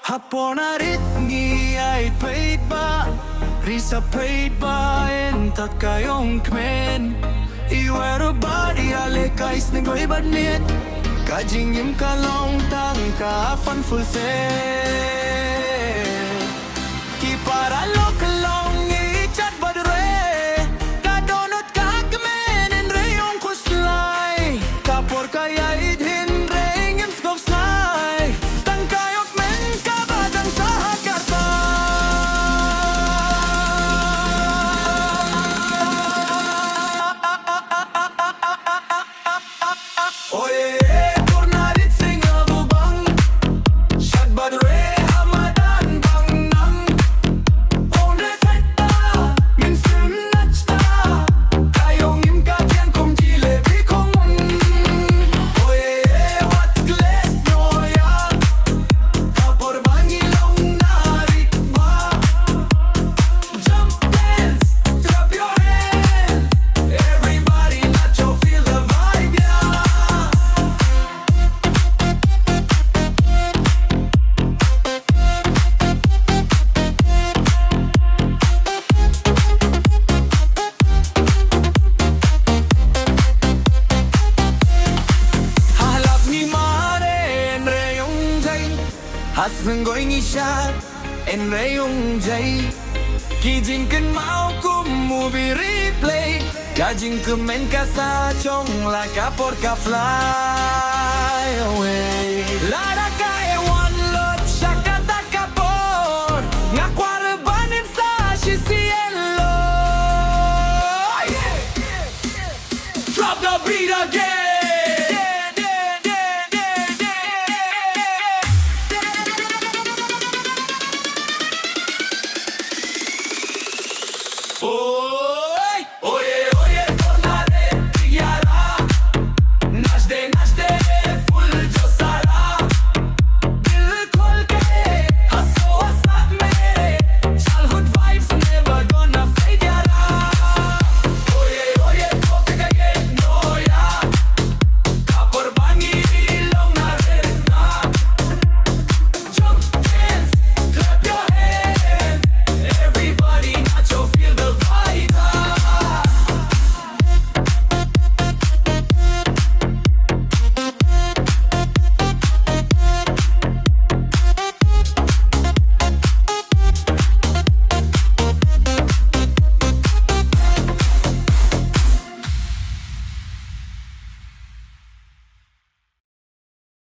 Haponarit ngi ay paid ba Risa paid ba en tak kayong kmen Iwero body ale kais ni goy badnit Kajing im kalong tang ka fan full set Ki para lo kalong i chat badre Ka donut ka kmen en reyong kuslay Kapor kaya idhin reyng im skop snay Tang kayok men ka badang sa Jakarta Oye Hasn't going shot en reyong jay Kijing kan mau kum movie replay Kajing kemen kasa chong la kapor ka fly away Lara ka e one lot shakata kapor Nga kwarabanin sa shisielo Drop the beat again